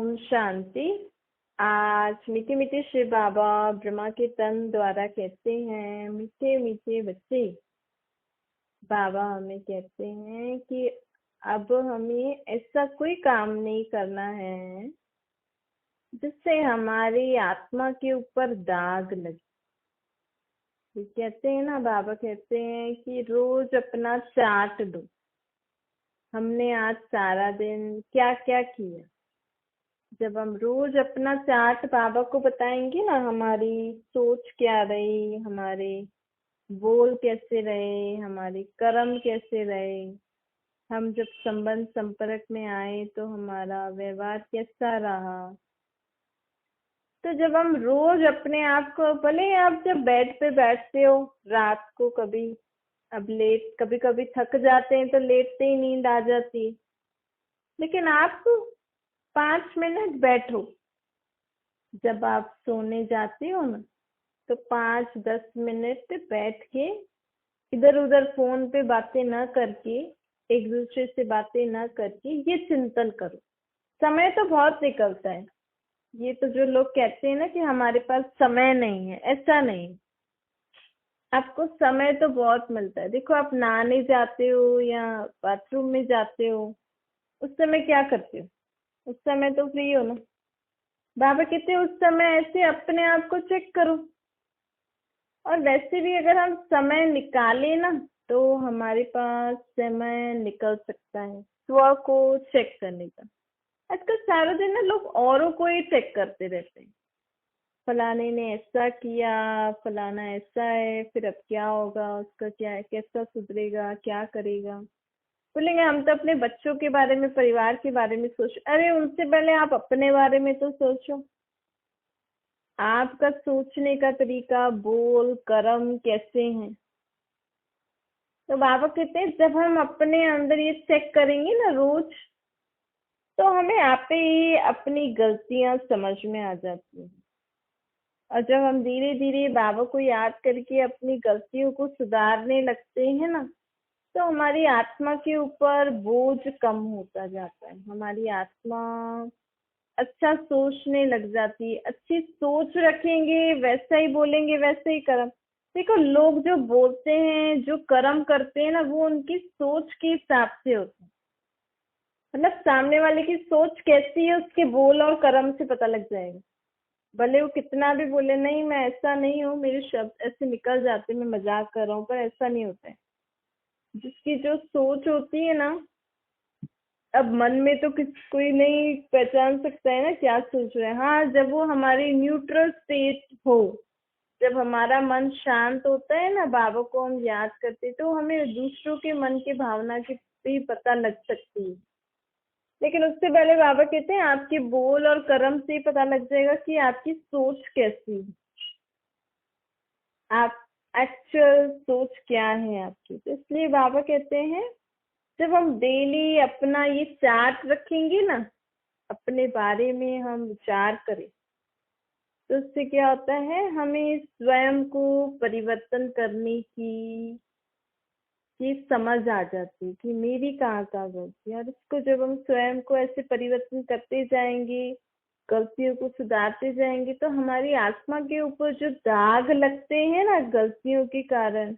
ओम शांति। आज मीठे मीठे श्री बाबा ब्रह्मा के तन द्वारा कहते हैं, मीठे मीठे बच्चे, बाबा हमें कहते हैं कि अब हमें ऐसा कोई काम नहीं करना है जिससे हमारी आत्मा के ऊपर दाग लगे। ये कहते हैं ना, बाबा कहते हैं कि रोज अपना चार्ट दो, हमने आज सारा दिन क्या क्या किया। जब हम रोज अपना चार्ट बाबा को बताएंगे ना, हमारी सोच क्या रही, हमारे बोल कैसे रहे, हमारे कर्म कैसे रहे, हम जब संबंध संपर्क में आए तो हमारा व्यवहार कैसा रहा। तो जब हम रोज अपने आप को, भले आप जब बेड पे बैठते हो रात को, कभी अब लेट, कभी कभी थक जाते हैं तो लेटते ही नींद आ जाती है, लेकिन आप 5 मिनट बैठो। जब आप सोने जाते हो ना, तो 5-10 मिनट बैठ के इधर उधर फोन पे बातें ना करके, एक दूसरे से बातें ना करके ये चिंतन करो। समय तो बहुत निकलता है। ये तो जो लोग कहते हैं ना कि हमारे पास समय नहीं है, ऐसा नहीं। आपको समय तो बहुत मिलता है। देखो, आप नहाने जाते हो या बाथरूम में जाते हो, उस समय क्या करते हो? उस समय तो फ्री हो ना। बाबा कहते हैं उस समय ऐसे अपने आप को चेक करो। और वैसे भी अगर हम समय निकालें ना, तो हमारे पास समय निकल सकता है स्व को चेक करने का। आजकल सारा दिन ना लोग औरों को ही चेक करते रहते हैं। फलाने ने ऐसा किया, फलाना ऐसा है, फिर अब क्या होगा, उसका क्या है, कैसा सुधरेगा, क्या करेगा। बोलेंगे हम तो अपने बच्चों के बारे में, परिवार के बारे में सोच। अरे उनसे पहले आप अपने बारे में तो सोचो। आपका सोचने का तरीका, बोल, कर्म कैसे हैं। तो बाबा कहते हैं जब हम अपने अंदर ये चेक करेंगे ना रोज, तो हमें आपे ही अपनी गलतियां समझ में आ जाती हैं। और जब हम धीरे धीरे बाबा को याद करके अपनी गलतियों को सुधारने लगते हैं ना, तो हमारी आत्मा के ऊपर बोझ कम होता जाता है। हमारी आत्मा अच्छा सोचने लग जाती है। अच्छी सोच रखेंगे, वैसा ही बोलेंगे, वैसा ही कर्म। देखो, लोग जो बोलते हैं, जो कर्म करते हैं ना, वो उनकी सोच के हिसाब से होता है। मतलब सामने वाले की सोच कैसी है, उसके बोल और कर्म से पता लग जाएगा। भले वो कितना भी बोले, नहीं मैं ऐसा नहीं हूँ, मेरे शब्द ऐसे निकल जाते, मैं मजाक कर रहा हूँ, पर ऐसा नहीं होता है। जिसकी जो सोच होती है ना, अब मन में तो कोई नहीं पहचान सकता है ना क्या सोच रहा है। हाँ, जब वो हमारी न्यूट्रल स्टेट हो, जब हमारा मन शांत होता है ना, बाबा को हम याद करते, तो हमें दूसरों के मन की भावना की भी पता लग सकती है। लेकिन उससे पहले बाबा कहते हैं आपके बोल और कर्म से ही पता लग जाएगा कि आपकी सोच कैसी है, आप एक्चुअल सोच क्या है आपकी। तो इसलिए बाबा कहते हैं जब हम डेली अपना ये चार्ट रखेंगे ना, अपने बारे में हम विचार करें, तो उससे क्या होता है, हमें स्वयं को परिवर्तन करने की समझ आ जाती है कि मेरी कहाँ कहाँ गलती है। और इसको जब हम स्वयं को ऐसे परिवर्तन करते जाएंगे, गलतियों को सुधारते जाएंगे, तो हमारी आत्मा के ऊपर जो दाग लगते हैं ना गलतियों के कारण,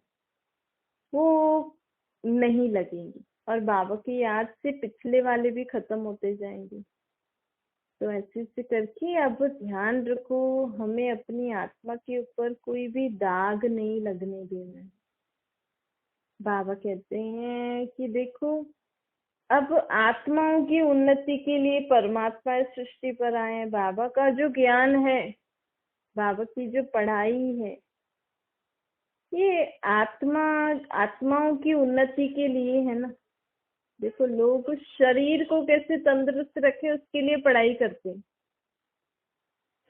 वो नहीं लगेंगे। और बाबा की याद से पिछले वाले भी खत्म होते जाएंगे। तो ऐसे ऐसे करके अब ध्यान रखो, हमें अपनी आत्मा के ऊपर कोई भी दाग नहीं लगने देना है। बाबा कहते हैं कि देखो, अब आत्माओं की उन्नति के लिए परमात्मा इस सृष्टि पर आए हैं। बाबा का जो ज्ञान है, बाबा की जो पढ़ाई है, ये आत्माओं की उन्नति के लिए है ना। देखो, लोग शरीर को कैसे तंदुरुस्त रखे उसके लिए पढ़ाई करते हैं।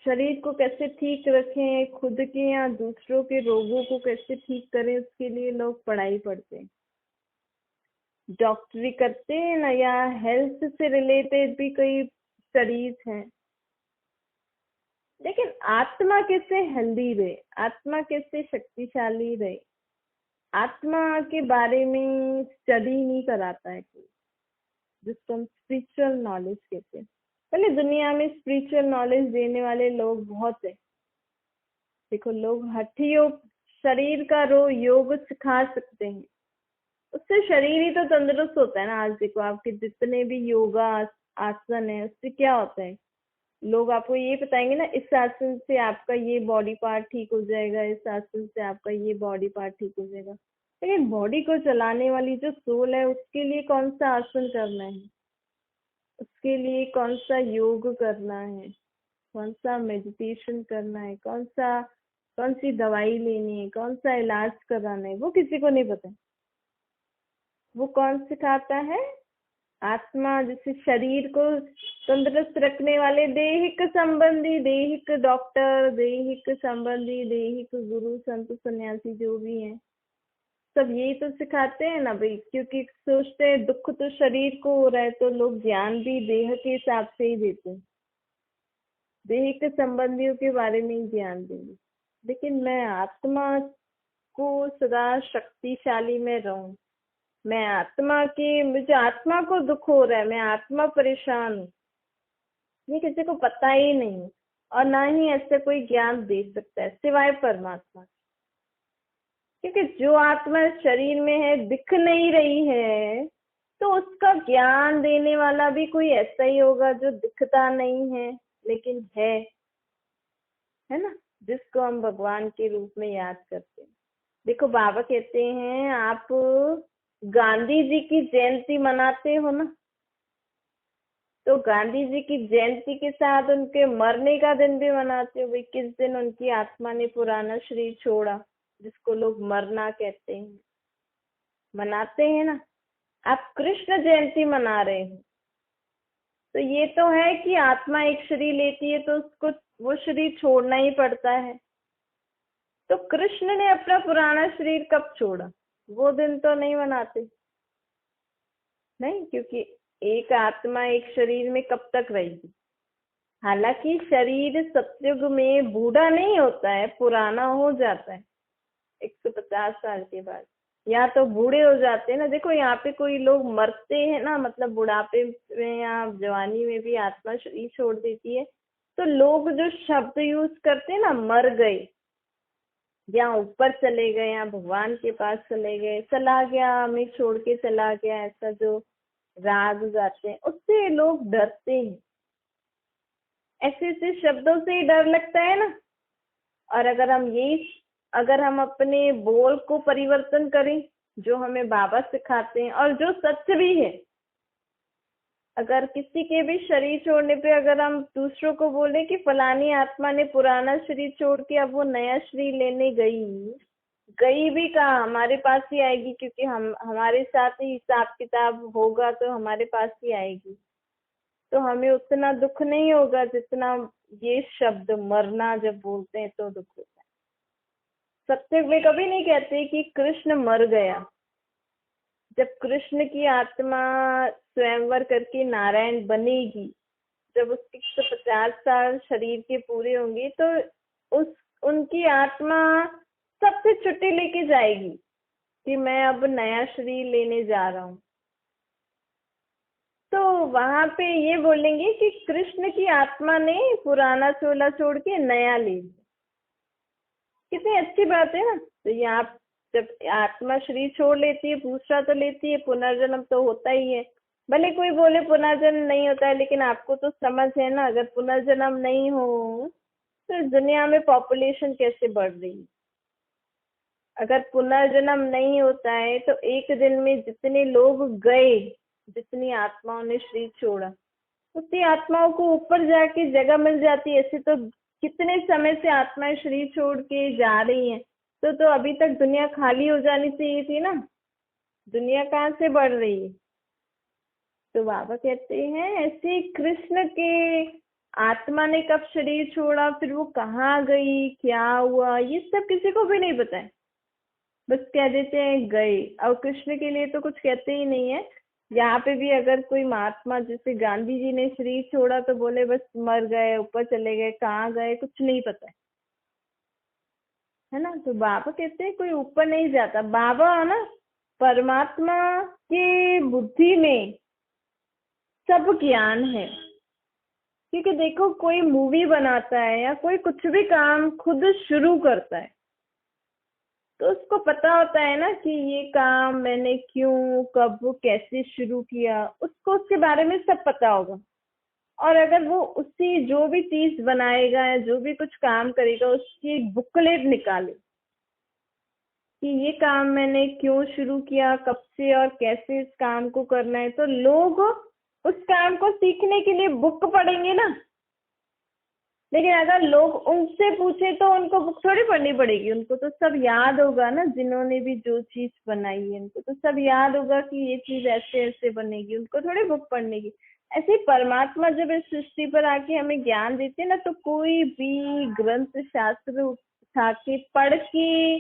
शरीर को कैसे ठीक रखें, खुद के या दूसरों के रोगों को कैसे ठीक करें, उसके लिए लोग पढ़ाई पढ़ते हैं, डॉक्टरी करते हैं ना, या हेल्थ से रिलेटेड भी कई स्टडीज हैं। लेकिन आत्मा कैसे हेल्दी रहे, आत्मा कैसे शक्तिशाली रहे, आत्मा के बारे में स्टडी नहीं कराता है कोई, जिसको हम स्पिरिचुअल नॉलेज कहते हैं। पहले दुनिया में स्पिरिचुअल नॉलेज देने वाले लोग बहुत है। देखो, लोग हठियों शरीर का योग सिखा सकते हैं, उससे शरीर ही तो तंदुरुस्त होता है ना। आज देखो, आपके जितने भी योगा आसन है, उससे क्या होता है, लोग आपको ये बताएंगे ना, इस आसन से आपका ये बॉडी पार्ट ठीक हो जाएगा, इस आसन से आपका ये बॉडी पार्ट ठीक हो जाएगा। लेकिन बॉडी को चलाने वाली जो सोल है, उसके लिए कौन सा आसन करना है, उसके लिए कौन सा योग करना है, कौन सा मेडिटेशन करना है, कौन सी दवाई लेनी है, कौन सा इलाज कराना है, वो किसी को नहीं पता। वो कौन सिखाता है? आत्मा। जैसे शरीर को तंदुरुस्त रखने वाले दैहिक संबंधी, दैहिक डॉक्टर, दैहिक संबंधी, दैहिक गुरु, संत, सन्यासी जो भी हैं, सब यही तो सिखाते हैं ना भाई। क्योंकि सोचते हैं दुख तो शरीर को हो रहा है, तो लोग ज्ञान भी देह के हिसाब से ही देते हैं, दैहिक संबंधियों के बारे में ही ज्ञान देंगे। लेकिन मैं आत्मा को सदा शक्तिशाली में रहूं, मैं आत्मा की, मुझे आत्मा को दुख हो रहा है, मैं आत्मा परेशान हूँ, ये किसी को पता ही नहीं, और ना ही ऐसे कोई ज्ञान दे सकता है सिवाय परमात्मा। क्योंकि जो आत्मा शरीर में है, दिख नहीं रही है, तो उसका ज्ञान देने वाला भी कोई ऐसा ही होगा जो दिखता नहीं है लेकिन है ना, जिसको हम भगवान के रूप में याद करते हैं। देखो, बाबा कहते हैं, आप गांधी जी की जयंती मनाते हो ना, तो गांधी जी की जयंती के साथ उनके मरने का दिन भी मनाते हो भाई। किस दिन उनकी आत्मा ने पुराना शरीर छोड़ा, जिसको लोग मरना कहते हैं, मनाते हैं ना। आप कृष्ण जयंती मना रहे हो, तो ये तो है कि आत्मा एक शरीर लेती है तो उसको वो शरीर छोड़ना ही पड़ता है। तो कृष्ण ने अपना पुराना शरीर कब छोड़ा, वो दिन तो नहीं मनाते, नहीं, क्योंकि एक आत्मा एक शरीर में कब तक रहेगी। हालांकि शरीर सतयुग में बूढ़ा नहीं होता है, पुराना हो जाता है 150 साल के बाद, या तो बूढ़े हो जाते हैं ना। देखो, यहाँ पे कोई लोग मरते हैं ना, मतलब बुढ़ापे में या जवानी में भी आत्मा शरीर छोड़ देती है, तो लोग जो शब्द यूज करते हैं ना, मर गए या ऊपर चले गए या भगवान के पास चले गए, चला गया हमें छोड़ के चला गया, ऐसा जो राग गाते हैं, उससे लोग डरते हैं। ऐसे ऐसे शब्दों से ही डर लगता है ना। और अगर हम अपने बोल को परिवर्तन करें, जो हमें बाबा सिखाते हैं और जो सच भी है, अगर किसी के भी शरीर छोड़ने पे अगर हम दूसरों को बोले कि फलानी आत्मा ने पुराना शरीर छोड़ के अब वो नया शरीर लेने गई भी कहा, हमारे पास ही आएगी, क्योंकि हमारे साथ ही हिसाब किताब होगा, तो हमारे पास ही आएगी, तो हमें उतना दुख नहीं होगा जितना ये शब्द मरना जब बोलते हैं तो दुख होता है। सत्य में कभी नहीं कहते कि कृष्ण मर गया। जब कृष्ण की आत्मा स्वयंवर करके नारायण बनेगी, जब उसके 150 साल शरीर के पूरे होंगे, तो उनकी आत्मा सबसे छुट्टी लेके जाएगी कि मैं अब नया शरीर लेने जा रहा हूँ। तो वहां पे ये बोलेंगे कि कृष्ण की आत्मा ने पुराना चोला छोड़ के नया ले लिया। कितनी अच्छी बात है ना। तो यहाँ जब आत्मा शरीर छोड़ लेती है, दूसरा तो लेती है, पुनर्जन्म तो होता ही है। भले कोई बोले पुनर्जन्म नहीं होता है, लेकिन आपको तो समझ है ना, अगर पुनर्जन्म नहीं हो तो इस दुनिया में पॉपुलेशन कैसे बढ़ रही है। अगर पुनर्जन्म नहीं होता है तो एक दिन में जितने लोग गए, जितनी आत्माओं ने शरीर छोड़ा, उतनी आत्माओं को ऊपर जाके जगह मिल जाती है। ऐसे तो कितने समय से आत्माएं शरीर छोड़ के जा रही हैं, तो अभी तक दुनिया खाली हो जानी चाहिए थी ना। दुनिया कहाँ से बढ़ रही है। तो बाबा कहते हैं, ऐसे कृष्ण के आत्मा ने कब शरीर छोड़ा, फिर वो कहाँ गई, क्या हुआ, ये सब किसी को भी नहीं पता है। बस कह देते हैं गए। और कृष्ण के लिए तो कुछ कहते ही नहीं है। यहाँ पे भी अगर कोई महात्मा, जैसे गांधी जी ने शरीर छोड़ा, तो बोले बस मर गए, ऊपर चले गए, कहाँ गए कुछ नहीं पता है ना। तो बाबा कहते हैं कोई ऊपर नहीं जाता। बाबा है ना, परमात्मा की बुद्धि में सब ज्ञान है। क्योंकि देखो, कोई मूवी बनाता है या कोई कुछ भी काम खुद शुरू करता है तो उसको पता होता है ना कि ये काम मैंने क्यों, कब, कैसे शुरू किया, उसको उसके बारे में सब पता होगा। और अगर वो उसी जो भी चीज बनाएगा या जो भी कुछ काम करेगा उसकी एक बुकलेट निकाले कि ये काम मैंने क्यों शुरू किया, कब से और कैसे इस काम को करना है, तो लोग उस काम को सीखने के लिए बुक पढ़ेंगे ना। लेकिन अगर लोग उनसे पूछे तो उनको बुक थोड़ी पढ़नी पड़ेगी, उनको तो सब याद होगा ना। जिन्होंने भी जो चीज बनाई है उनको तो सब याद होगा कि ये चीज ऐसे ऐसे बनेगी, उनको थोड़ी बुक पढ़ने की। ऐसे ही परमात्मा जब इस सृष्टि पर आके हमें ज्ञान देते हैं ना, तो कोई भी ग्रंथ शास्त्र उठा के पढ़ के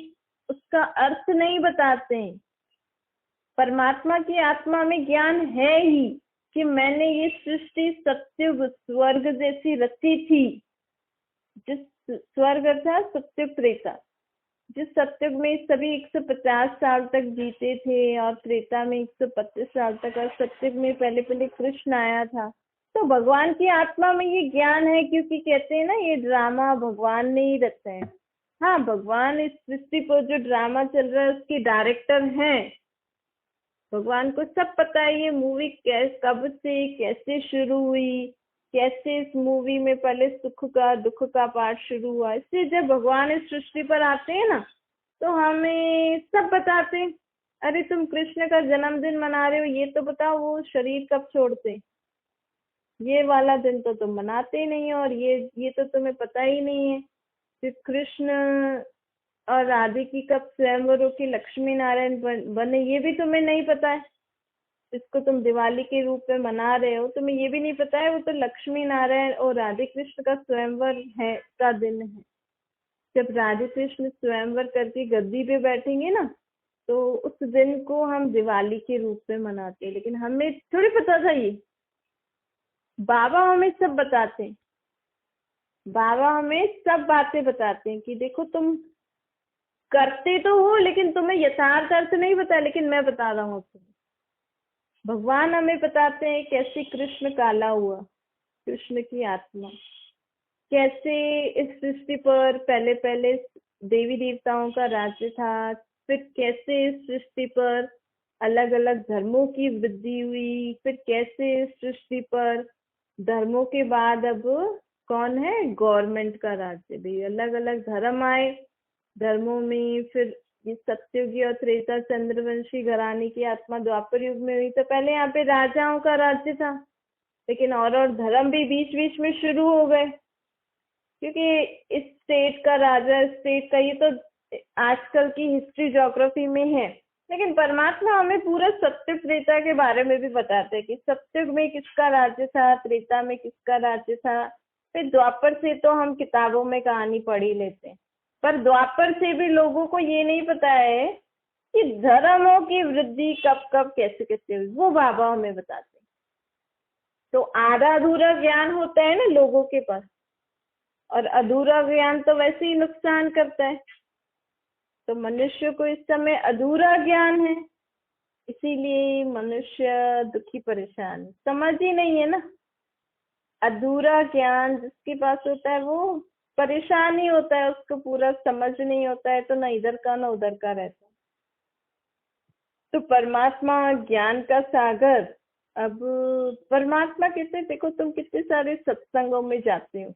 उसका अर्थ नहीं बताते हैं। परमात्मा की आत्मा में ज्ञान है ही कि मैंने ये सृष्टि सत्युग स्वर्ग जैसी रची थी। जिस स्वर्ग अर्थात सत्युग त्रेता, जिस सत्युग में सभी 150 साल तक जीते थे और त्रेता में 125 साल तक, और सत्युग में पहले पहले कृष्ण आया था। तो भगवान की आत्मा में ये ज्ञान है, क्योंकि कहते हैं ना ये ड्रामा भगवान ने ही रचा है। हाँ, भगवान इस सृष्टि पर जो ड्रामा चल रहा है उसके डायरेक्टर हैं। भगवान को सब पता है ये मूवी कब से कैसे शुरू हुई, कैसे इस मूवी में पहले सुख का दुख का पार्ट शुरू हुआ। इसलिए जब भगवान इस सृष्टि पर आते हैं ना तो हमें सब बताते हैं। अरे तुम कृष्ण का जन्मदिन मना रहे हो, ये तो बताओ वो शरीर कब छोड़ते, ये वाला दिन तो तुम मनाते ही नहीं हो, और ये तो तुम्हें पता ही नहीं है कि कृष्ण और राधे की कब स्वयंवर की लक्ष्मी नारायण बने, ये भी तुम्हें नहीं पता है। इसको तुम दिवाली के रूप में मना रहे हो, तुम्हें ये भी नहीं पता है वो तो लक्ष्मी नारायण और राधे कृष्ण का स्वयंवर है का दिन है। जब राधे कृष्ण स्वयंवर करके गद्दी पे बैठेंगे ना तो उस दिन को हम दिवाली के रूप में मनाते हैं। लेकिन हमें थोड़ी पता था ये। बाबा हमें सब बताते हैं, बाबा हमें सब बातें बताते हैं कि देखो तुम करते तो हो लेकिन तुम्हें यथार्थ अर्थ नहीं पता, लेकिन मैं बता रहा हूँ तुम्हें। भगवान हमें बताते हैं कैसे कृष्ण काला हुआ, कृष्ण की आत्मा कैसे इस सृष्टि पर पहले पहले देवी देवताओं का राज्य था, फिर कैसे इस सृष्टि पर अलग अलग धर्मों की वृद्धि हुई, फिर कैसे इस सृष्टि पर धर्मों के बाद अब कौन है, गवर्नमेंट का राज्य भी, अलग अलग धर्म आए धर्मों में। फिर ये सत्ययुगी और त्रेता चंद्रवंशी घराने की आत्मा द्वापर युग में हुई, तो पहले यहाँ पे राजाओं का राज्य था, लेकिन और धर्म भी बीच बीच में शुरू हो गए, क्योंकि इस स्टेट का राजा, स्टेट का, ये तो आजकल की हिस्ट्री ज्योग्राफी में है। लेकिन परमात्मा हमें पूरा सत्युग त्रेता के बारे में भी बताते हैं कि सत्युग में किसका राज्य था, त्रेता में किसका राज्य था। फिर द्वापर से तो हम किताबों में कहानी पढ़ ही लेते हैं, पर द्वापर से भी लोगों को ये नहीं पता है कि धर्मों की वृद्धि कब कब कैसे कैसे हुई, वो बाबा हमें बताते हैं। तो आधा अधूरा ज्ञान होता है ना लोगों के पास, और अधूरा ज्ञान तो वैसे ही नुकसान करता है। तो मनुष्य को इस समय अधूरा ज्ञान है, इसीलिए मनुष्य दुखी परेशान, समझ ही नहीं है ना। अधूरा ज्ञान जिसके पास होता है वो परेशान ही होता है, उसको पूरा समझ नहीं होता है, तो ना इधर का ना उधर का रहता है। तो परमात्मा ज्ञान का सागर। अब परमात्मा कहते, देखो तुम कितने सारे सत्संगों में जाते हो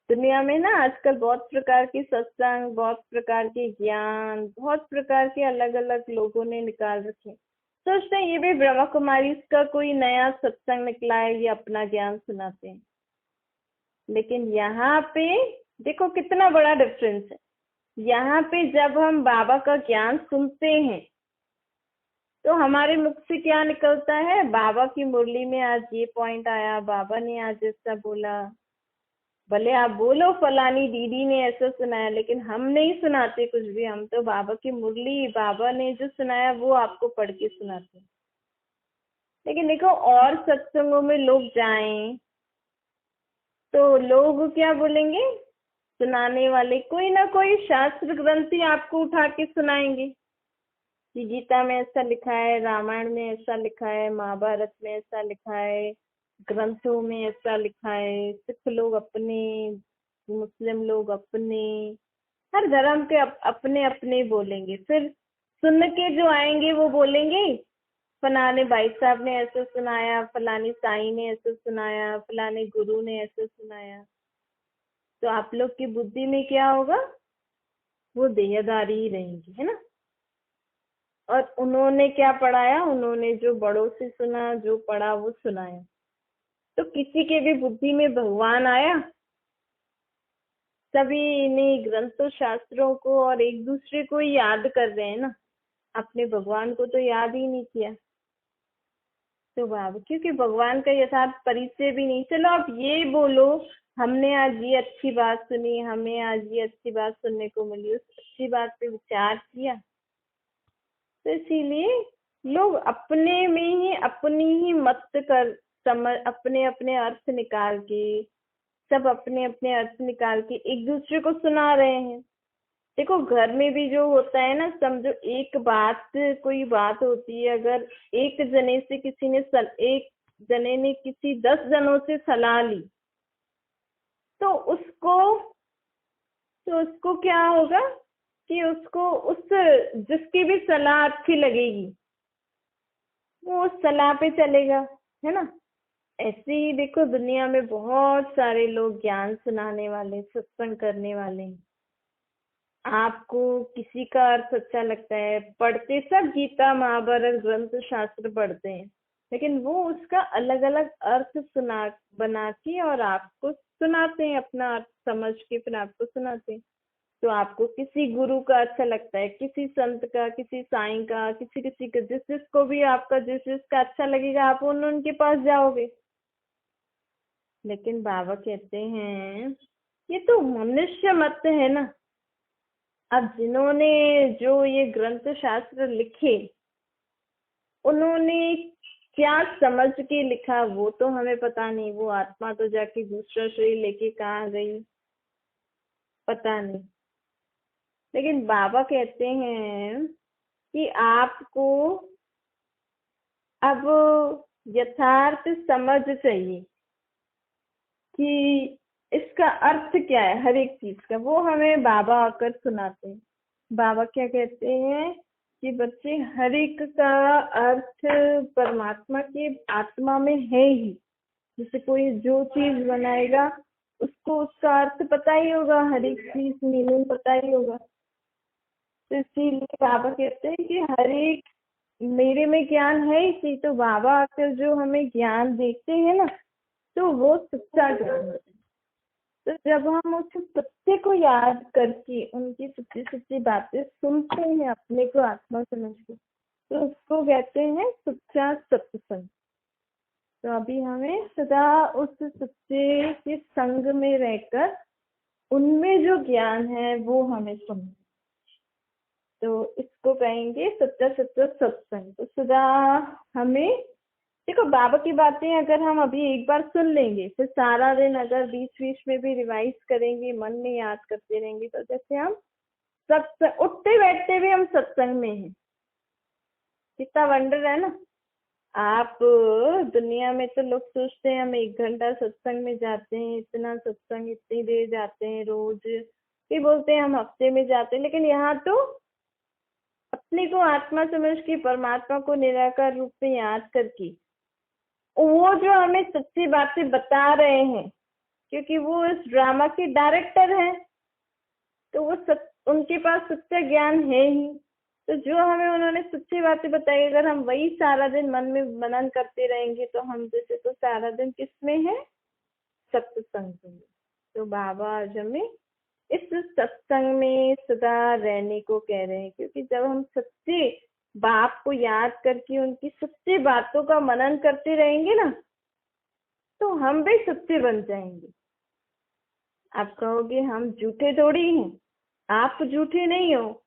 दुनिया में ना, आजकल बहुत प्रकार के सत्संग, बहुत प्रकार के ज्ञान, बहुत प्रकार के अलग अलग लोगों ने निकाल रखे। सोचते हैं ये भी ब्रह्मा कुमारी का कोई नया सत्संग निकला है, ये अपना ज्ञान सुनाते हैं। लेकिन यहाँ पे देखो कितना बड़ा डिफरेंस है। यहाँ पे जब हम बाबा का ज्ञान सुनते हैं तो हमारे मुख से क्या निकलता है, बाबा की मुरली में आज ये पॉइंट आया, बाबा ने आज ऐसा बोला। भले आप बोलो फलानी दीदी ने ऐसा सुनाया, लेकिन हम नहीं सुनाते कुछ भी, हम तो बाबा की मुरली, बाबा ने जो सुनाया वो आपको पढ़ के सुनाते हैं। लेकिन देखो और सत्संगों में लोग जाएं तो लोग क्या बोलेंगे, सुनाने वाले कोई ना कोई शास्त्र ग्रंथी आपको उठा के सुनाएंगे कि गीता में ऐसा लिखा है, रामायण में ऐसा लिखा है, महाभारत में ऐसा लिखा है, ग्रंथों में ऐसा लिखा है, सिख लोग अपने, मुस्लिम लोग अपने, हर धर्म के अपने अपने बोलेंगे। फिर सुन के जो आएंगे वो बोलेंगे फलाने भाई साहब ने ऐसे सुनाया, फलानी साई ने ऐसे सुनाया, फलाने गुरु ने ऐसे सुनाया। तो आप लोग की बुद्धि में क्या होगा, वो देहदारी ही रहेंगी, है ना। और उन्होंने क्या पढ़ाया, उन्होंने जो बड़ों से सुना, जो पढ़ा वो सुनाया। तो किसी के भी बुद्धि में भगवान आया, सभी इन्हीं ग्रंथों शास्त्रों को और एक दूसरे को ही याद कर रहे हैं ना, अपने भगवान को तो याद ही नहीं किया। तो बाबा, क्योंकि भगवान का यथार्थ परिचय भी नहीं। चलो आप ये बोलो, हमने आज ये अच्छी बात सुनी, हमें आज ये अच्छी बात सुनने को मिली, उस अच्छी बात पे विचार किया। तो इसीलिए लोग अपने में ही अपनी ही मत कर समझ, अपने अपने अर्थ निकाल के, सब अपने अपने अर्थ निकाल के एक दूसरे को सुना रहे हैं। देखो घर में भी जो होता है ना, समझो एक बात, कोई बात होती है, अगर एक जने से किसी ने एक जने ने किसी 10 जनों से सलाह ली, तो उसको क्या होगा कि उसको उस जिसकी भी सलाह अच्छी लगेगी वो उस सलाह पे चलेगा, है ना। ऐसे ही देखो दुनिया में बहुत सारे लोग ज्ञान सुनाने वाले, सत्संग करने वाले हैं। आपको किसी का अर्थ अच्छा लगता है, पढ़ते सब गीता महाभारत ग्रंथ शास्त्र पढ़ते हैं, लेकिन वो उसका अलग अलग अर्थ सुना बना के और आपको सुनाते हैं, अपना अर्थ समझ के फिर आपको सुनाते हैं। तो आपको किसी गुरु का अच्छा लगता है, किसी संत का, किसी साईं का, किसी किसी का, जिस जिसको भी आपका जिस जिसका अच्छा लगेगा आप उनके पास जाओगे। लेकिन बाबा कहते हैं ये तो मनुष्य मत है ना। अब जिन्होंने जो ये ग्रंथ शास्त्र लिखे, उन्होंने क्या समझ के लिखा वो तो हमें पता नहीं। वो आत्मा तो जाके दूसरा शरीर लेके कहाँ गई पता नहीं। लेकिन बाबा कहते हैं कि आपको अब यथार्थ समझ चाहिए कि इसका अर्थ क्या है, हर एक चीज का। वो हमें बाबा आकर सुनाते हैं। बाबा क्या कहते हैं कि बच्चे, हर एक का अर्थ परमात्मा की आत्मा में है ही। जैसे कोई जो चीज बनाएगा उसको उसका अर्थ पता ही होगा, हर एक चीज मीनिंग पता ही होगा। तो इसीलिए बाबा कहते हैं कि हर एक मेरे में ज्ञान है इसी। तो बाबा आकर जो हमें ज्ञान देते हैं ना, तो वो सच्चा ज्ञान है। तो जब हम उस सत्य को याद करके उनकी सच्ची सच्ची बातें सुनते हैं, अपने को आत्मा समझ के, तो उसको कहते हैं सच्चा सत्संग। तो अभी हमें सदा उस सच्चे के संग में रहकर उनमें जो ज्ञान है वो हमें सुनना। तो इसको कहेंगे सच्चा सच्चा सत्संग। तो सदा हमें, देखो बाबा की बातें अगर हम अभी एक बार सुन लेंगे, फिर सारा दिन अगर बीच बीच में भी रिवाइज करेंगे, मन में याद करते रहेंगे, तो जैसे हम सत्संग, उठते बैठते भी हम सत्संग में हैं। कितना वंडर है ना। आप दुनिया में तो लोग सोचते हैं हम 1 घंटा सत्संग में जाते हैं, इतना सत्संग इतनी देर जाते हैं रोज, फिर बोलते हैं हम हफ्ते में जाते हैं। लेकिन यहाँ तो अपने को आत्मा समझ के परमात्मा को निराकार रूप में याद करके वो जो हमें सच्ची बातें बता रहे हैं, क्योंकि वो इस ड्रामा के डायरेक्टर हैं, तो वो उनके पास सच्चा ज्ञान है ही। तो जो हमें उन्होंने सच्ची बातें बताई, अगर हम वही सारा दिन मन में मनन करते रहेंगे, तो हम जैसे तो सारा दिन किसमें है, सत्संग में। तो बाबा आज हमें इस सत्संग में सदा रहने को कह रहे हैं, क्योंकि जब हम सच्चे बाप को याद करके उनकी सच्ची बातों का मनन करते रहेंगे ना, तो हम भी सच्चे बन जाएंगे। आप कहोगे हम झूठे थोड़ी हैं, आप झूठे नहीं हो।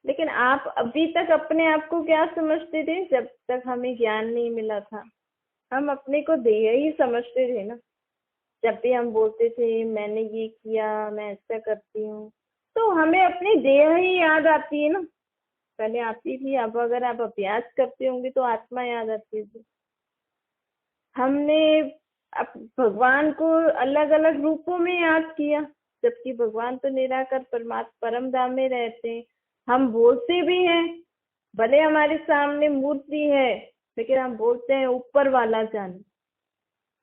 लेकिन आप अभी तक अपने आप को क्या समझते थे, जब तक हमें ज्ञान नहीं मिला था हम अपने को देह ही समझते थे ना। जब भी हम बोलते थे मैंने ये किया, मैं ऐसा करती हूँ, तो हमें अपनी देह ही याद आती है ना। पहले आती थी, अब अगर आप अभ्यास करते होंगे तो आत्मा याद आती है। हमने भगवान को अलग अलग रूपों में याद किया, जबकि भगवान तो निराकार परमात्मा परम धाम में रहते हैं। हम बोलते भी हैं, भले हमारे सामने मूर्ति है, लेकिन हम बोलते हैं ऊपर वाला जाने।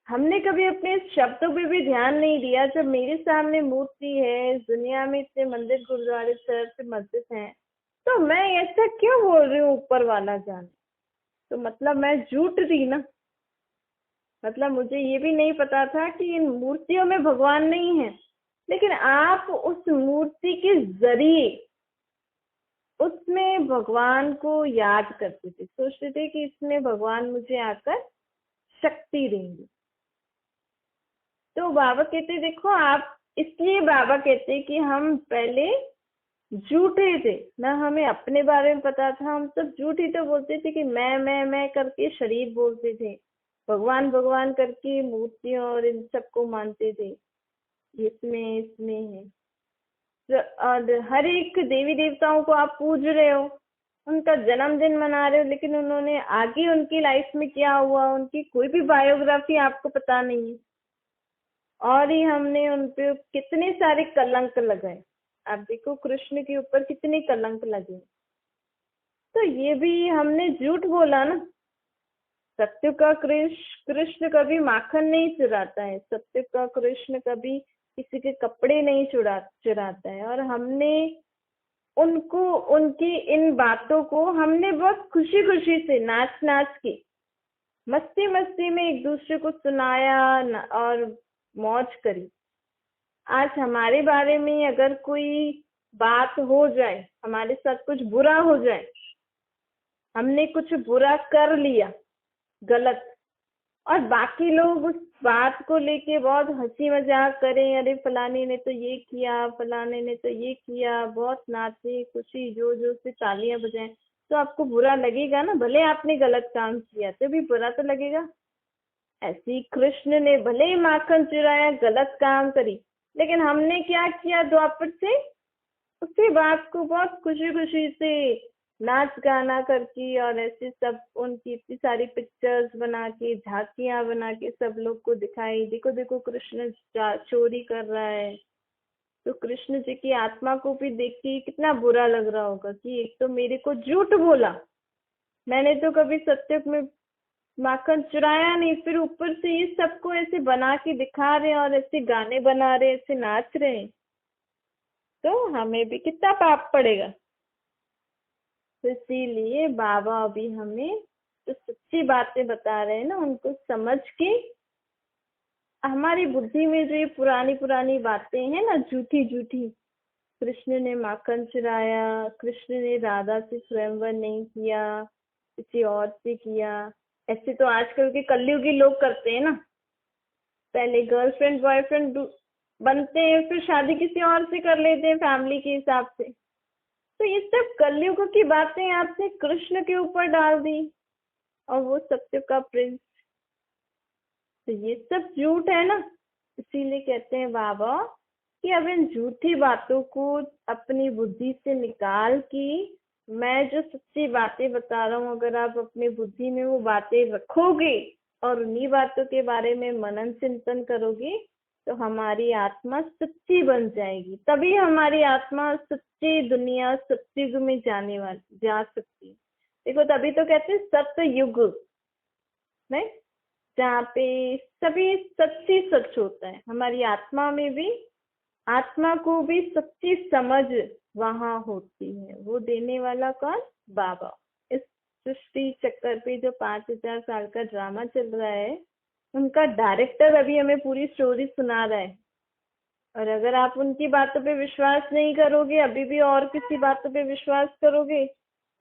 हमने कभी अपने शब्दों पे भी ध्यान नहीं दिया। जब मेरे सामने मूर्ति है, इस दुनिया में इतने मंदिर गुरुद्वारे चर्च मस्जिद हैं, तो मैं ऐसा क्यों बोल रही हूँ ऊपर वाला जाने? तो मतलब मैं झूठ रही ना। मतलब मुझे ये भी नहीं पता था कि इन मूर्तियों में भगवान नहीं है, लेकिन आप उस मूर्ति के जरिए उसमें भगवान को याद करते थे, सोचते थे कि इसमें भगवान मुझे आकर शक्ति देंगे। तो बाबा कहते देखो आप, इसलिए बाबा कहते कि हम पहले झूठे थे ना, हमें अपने बारे में पता था। हम सब झूठ ही तो बोलते थे कि मैं करके शरीर बोलते थे, भगवान भगवान करके मूर्तियों और इन सबको मानते थे, इसमें इसमें है। और हर एक देवी देवताओं को आप पूज रहे हो, उनका जन्मदिन मना रहे हो, लेकिन उन्होंने आगे उनकी लाइफ में क्या हुआ, उनकी कोई भी बायोग्राफी आपको पता नहीं है। और ही हमने उन पे कितने सारे कलंक लगाए। आप देखो कृष्ण के ऊपर कितने कलंक लगे, तो ये भी हमने झूठ बोला ना। सत्य का कृष्ण कभी माखन नहीं चुराता है, सत्य का कृष्ण कभी किसी के कपड़े नहीं चुराता है। और हमने उनको, उनकी इन बातों को हमने बहुत खुशी खुशी से नाच नाच के मस्ती मस्ती में एक दूसरे को सुनाया और मौज करी। आज हमारे बारे में अगर कोई बात हो जाए, हमारे साथ कुछ बुरा हो जाए, हमने कुछ बुरा कर लिया गलत, और बाकी लोग उस बात को लेके बहुत हंसी मजाक करें, अरे फलाने ने तो ये किया, फलाने ने तो ये किया, बहुत नाचे खुशी जो जो से तालियां बजाएं, तो आपको बुरा लगेगा ना। भले आपने गलत काम किया तो भी बुरा तो लगेगा। ऐसे ही कृष्ण ने भले ही माखन चुराया, गलत काम करी, लेकिन हमने क्या किया द्वापर से, उसी बात को बहुत खुशी खुशी से नाच गाना करके और ऐसे सब उनकी इतनी सारी पिक्चर्स बना के, झांकियां बना के सब लोग को दिखाई, देखो देखो कृष्ण चोरी कर रहा है। तो कृष्ण जी की आत्मा को भी देख के कितना बुरा लग रहा होगा कि एक तो मेरे को झूठ बोला, मैंने तो कभी सत्य में माखन चुराया नहीं, फिर ऊपर से ये सबको ऐसे बना के दिखा रहे हैं और ऐसे गाने बना रहे हैं, ऐसे नाच रहे हैं, तो हमें भी कितना पाप पड़ेगा। तो इसीलिए बाबा अभी हमें जो सच्ची बातें बता रहे हैं ना, उनको समझ के हमारी बुद्धि में जो ये पुरानी पुरानी बातें हैं ना, झूठी झूठी, कृष्ण ने माखन चुराया, कृष्ण ने राधा से स्वयंवर नहीं किया, किसी और से किया, ऐसे तो आजकल के कलयुगी लोग करते हैं ना। पहले गर्लफ्रेंड बॉयफ्रेंड बनते हैं, फिर शादी किसी और से कर लेते हैं फैमिली के हिसाब से। तो ये सब कलयुग की बातें आपने कृष्ण के ऊपर डाल दी, और वो सत्य का प्रिंस। तो ये सब झूठ है ना। इसीलिए कहते हैं बाबा कि अब इन झूठी बातों को अपनी बुद्धि से निकाल के मैं जो सच्ची बातें बता रहा हूँ, अगर आप अपनी बुद्धि में वो बातें रखोगे और उन्हीं बातों के बारे में मनन चिंतन करोगे, तो हमारी आत्मा सच्ची बन जाएगी। तभी हमारी आत्मा सच्ची दुनिया सत्युग में जा सकती है। देखो तभी तो कहते हैं सत्य युग, नहीं, जहाँ पे सभी सच्ची सच होता है। हमारी आत्मा में भी, आत्मा को भी सच्ची समझ वहां होती है। वो देने वाला कौन? बाबा। इस सृष्टि चक्कर पे जो 5000 साल का ड्रामा चल रहा है, उनका डायरेक्टर अभी हमें पूरी स्टोरी सुना रहा है। और अगर आप उनकी बातों पे विश्वास नहीं करोगे, अभी भी और किसी बातों पे विश्वास करोगे,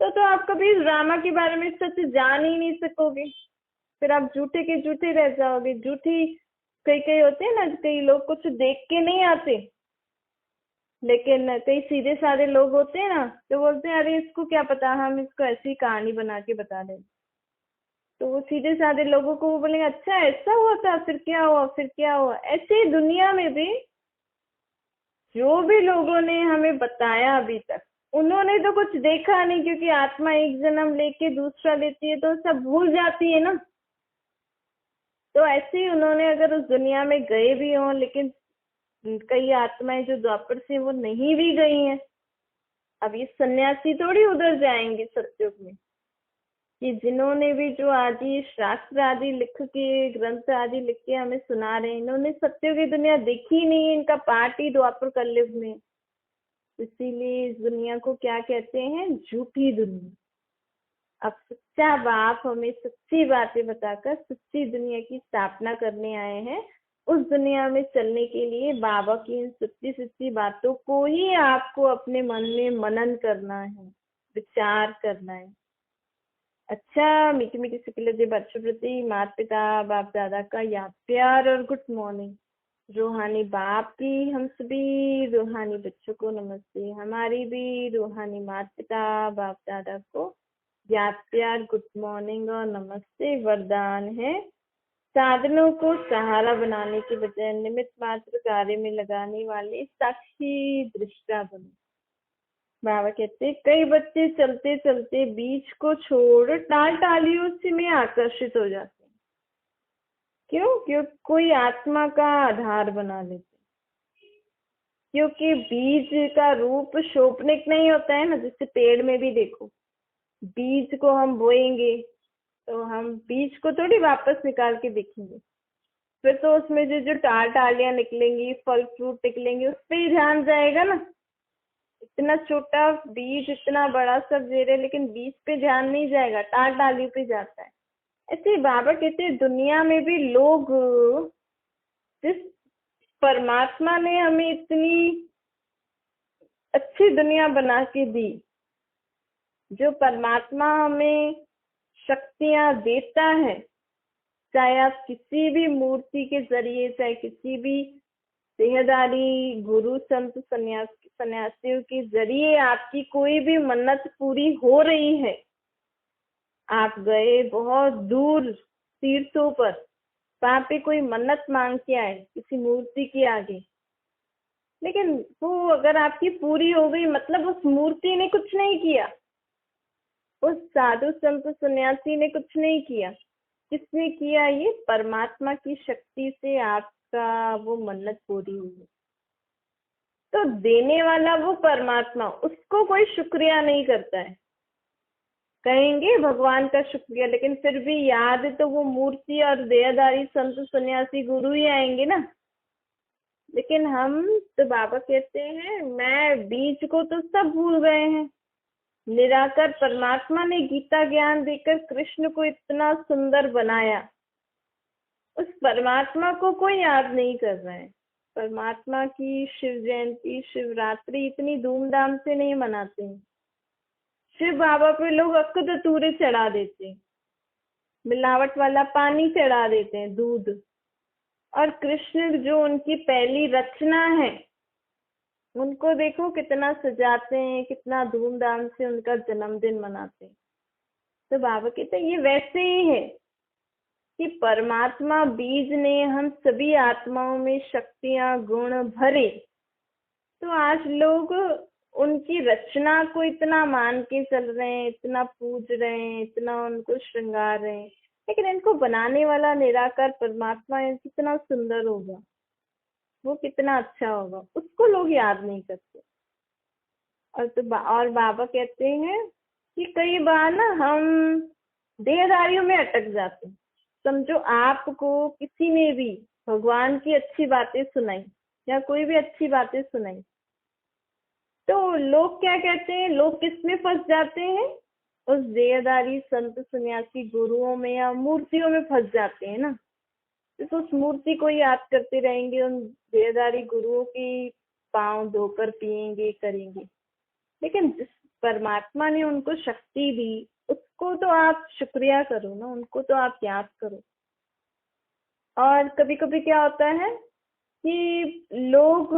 तो आप कभी इस ड्रामा के बारे में सच जान ही नहीं सकोगे। फिर आप झूठे के झूठे रह जाओगे। झूठी कई कई होते हैं ना, कई लोग कुछ देख के नहीं आते, लेकिन कई सीधे साधे लोग होते हैं ना, तो बोलते हैं अरे इसको क्या पता, हम इसको ऐसी कहानी बना के बता दें। तो वो सीधे साधे लोगों को वो बोलेंगे अच्छा ऐसा हुआ था, फिर क्या हुआ, फिर क्या हुआ। ऐसे ही दुनिया में भी जो भी लोगों ने हमें बताया अभी तक, उन्होंने तो कुछ देखा नहीं, क्योंकि आत्मा एक जन्म लेके दूसरा लेती है तो सब भूल जाती है ना। तो ऐसे ही उन्होंने अगर उस दुनिया में गए भी हों, लेकिन कई आत्माएं जो द्वापर से वो नहीं भी गई हैं। अब ये सन्यासी थोड़ी उधर जाएंगे सत्युग में, कि जिन्होंने भी जो आदि शास्त्र आदि लिख के, ग्रंथ आदि लिख के हमें सुना रहे हैं, इन्होंने सत्युग की दुनिया देखी नहीं है, इनका पाठ ही द्वापर कलयुग में। इसीलिए इस दुनिया को क्या कहते हैं? झूठी दुनिया। अब सच्चा बाप हमें सच्ची बातें बताकर सच्ची दुनिया की स्थापना करने आए हैं। उस दुनिया में चलने के लिए बाबा की इन सच्ची सच्ची बातों को ही आपको अपने मन में मनन करना है, विचार करना है। अच्छा, मीठी मीठी शुक्ल बच्चों प्रति माता पिता बाप दादा का याद प्यार और गुड मॉर्निंग। रूहानी बाप की हम सभी रूहानी बच्चों को नमस्ते। हमारी भी रूहानी माता पिता बाप दादा को याद प्यार गुड मॉर्निंग और नमस्ते। वरदान है, साधनों को सहारा बनाने के बजाय निमित्त मात्र कार्य में लगाने वाले साक्षी दृष्टा बनो। बाबा कहते, कई बच्चे चलते चलते बीच को छोड़ टाल टालियों से में आकर्षित हो जाते हैं। क्यों? क्योंकि कोई आत्मा का आधार बना लेते, क्योंकि बीज का रूप शोभनिक नहीं होता है ना। जैसे पेड़ में भी देखो, बीज को हम बोएंगे तो हम बीज को थोड़ी वापस निकाल के देखेंगे, फिर तो उसमें जो जो टालियां निकलेंगी, फल फ्रूट निकलेंगे, उस पर ही ध्यान जाएगा ना। इतना छोटा बीज इतना बड़ा सब दे रहे, लेकिन बीज पे ध्यान नहीं जाएगा, टालियों पे जाता है। ऐसे ही बाबा कहते हैं, दुनिया में भी लोग, जिस परमात्मा ने हमें इतनी अच्छी दुनिया बना के दी, जो परमात्मा हमें शक्तियां देता है, चाहे आप किसी भी मूर्ति के जरिए, चाहे किसी भी देहदारी गुरु संत सन्यासियों के जरिए आपकी कोई भी मन्नत पूरी हो रही है। आप गए बहुत दूर तीर्थों पर, वहां पे कोई मन्नत मांग के आए किसी मूर्ति के आगे, लेकिन वो अगर आपकी पूरी हो गई, मतलब उस मूर्ति ने कुछ नहीं किया, उस साधु संत सन्यासी ने कुछ नहीं किया। किसने किया? ये परमात्मा की शक्ति से आपका वो मन्नत पूरी हुई। तो देने वाला वो परमात्मा, उसको कोई शुक्रिया नहीं करता है। कहेंगे भगवान का शुक्रिया, लेकिन फिर भी याद तो वो मूर्ति और देहधारी संत सन्यासी गुरु ही आएंगे ना। लेकिन हम तो बाबा कहते हैं, मैं बीज को तो सब भूल गए हैं। निराकार परमात्मा ने गीता ज्ञान देकर कृष्ण को इतना सुंदर बनाया, उस परमात्मा को कोई याद नहीं कर रहा है। परमात्मा की शिव जयंती, शिवरात्रि इतनी धूमधाम से नहीं मनाते हैं। शिव बाबा पे लोग अक्क धतूरे चढ़ा देते हैं, मिलावट वाला पानी चढ़ा देते हैं, दूध। और कृष्ण जो उनकी पहली रचना है, उनको देखो कितना सजाते हैं, कितना धूमधाम से उनका जन्मदिन मनाते हैं। तो बाबा कहते हैं, ये वैसे ही है कि परमात्मा बीज ने हम सभी आत्माओं में शक्तियां गुण भरे, तो आज लोग उनकी रचना को इतना मान के चल रहे हैं, इतना पूज रहे हैं, इतना उनको श्रृंगार रहे हैं। लेकिन इनको बनाने वाला निराकार परमात्मा कितना सुंदर होगा, वो कितना अच्छा होगा, उसको लोग याद नहीं करते। और बाबा कहते हैं कि कई बार ना हम देहधारियों में अटक जाते हैं। समझो आपको किसी ने भी भगवान की अच्छी बातें सुनाई या कोई भी अच्छी बातें सुनाई, तो लोग क्या कहते हैं? लोग किस में फंस जाते हैं? उस देहधारी संत सन्यासी गुरुओं में या मूर्तियों में फंस जाते हैं ना। तो उस मूर्ति को याद करते रहेंगे, उन देहधारी गुरुओं की पांव धोकर पिएंगे, करेंगे। लेकिन जिस परमात्मा ने उनको शक्ति दी, उसको तो आप शुक्रिया करो ना, उनको तो आप याद करो। और कभी कभी क्या होता है कि लोग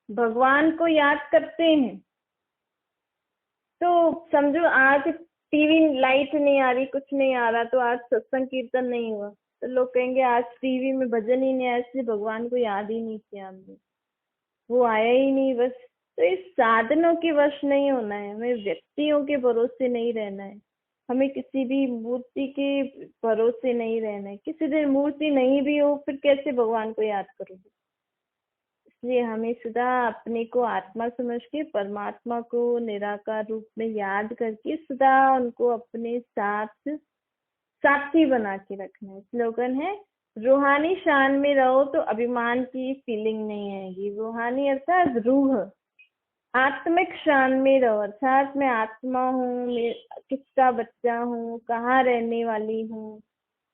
भगवान को याद करते हैं, तो समझो आज टीवी लाइट नहीं आ रही, कुछ नहीं आ रहा, तो आज सत्संग कीर्तन नहीं हुआ, तो लोग कहेंगे आज टीवी में भजन ही नहीं आया, इसलिए भगवान को याद ही नहीं किया हमने, वो आया ही नहीं बस। तो इस साधनों के वश नहीं होना है, हमें व्यक्तियों के भरोसे नहीं रहना है। हमें किसी भी मूर्ति के भरोसे नहीं रहना है। किसी दिन मूर्ति नहीं भी हो, फिर कैसे भगवान को याद करोगे? इसलिए हमें सदा अपने को आत्मा समझ के परमात्मा को निराकार रूप में याद करके सदा उनको अपने साथ साथी बना के रखना है। स्लोगन है, रूहानी शान में रहो तो अभिमान की फीलिंग नहीं आएगी। रूहानी अर्थात रूह, आत्मिक शान में रहो अर्थात मैं आत्मा हूँ, मैं किसका बच्चा हूँ, कहाँ रहने वाली हूँ,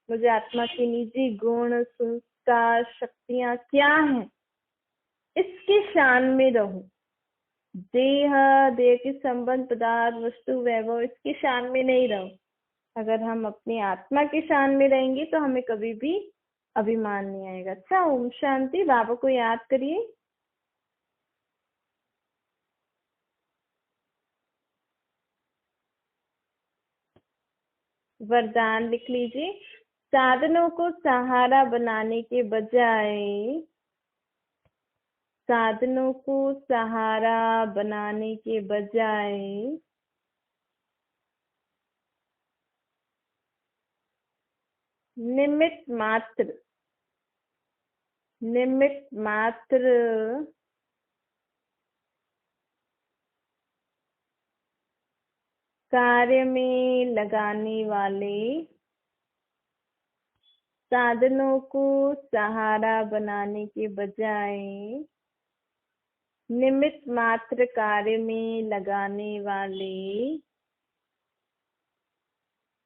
मुझे आत्मा के निजी गुण, संस्कार, शक्तियां क्या हैं, इसके शान में रहो। देह, देह के संबंध, पदार्थ, वस्तु, वैभव, इसके शान में नहीं रहो। अगर हम अपनी आत्मा के शान में रहेंगे तो हमें कभी भी अभिमान नहीं आएगा। अच्छा, ओम शांति। बाबा को याद करिए। वरदान लिख लीजिए। साधनों को सहारा बनाने के बजाय, साधनों को सहारा बनाने के बजाय निमित्त मात्र, निमित्त मात्र कार्य में लगाने वाले, साधनों को सहारा बनाने के बजाय निमित्त मात्र कार्य में लगाने वाले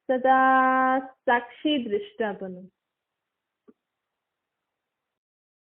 सदा साक्षी दृष्टा बनो।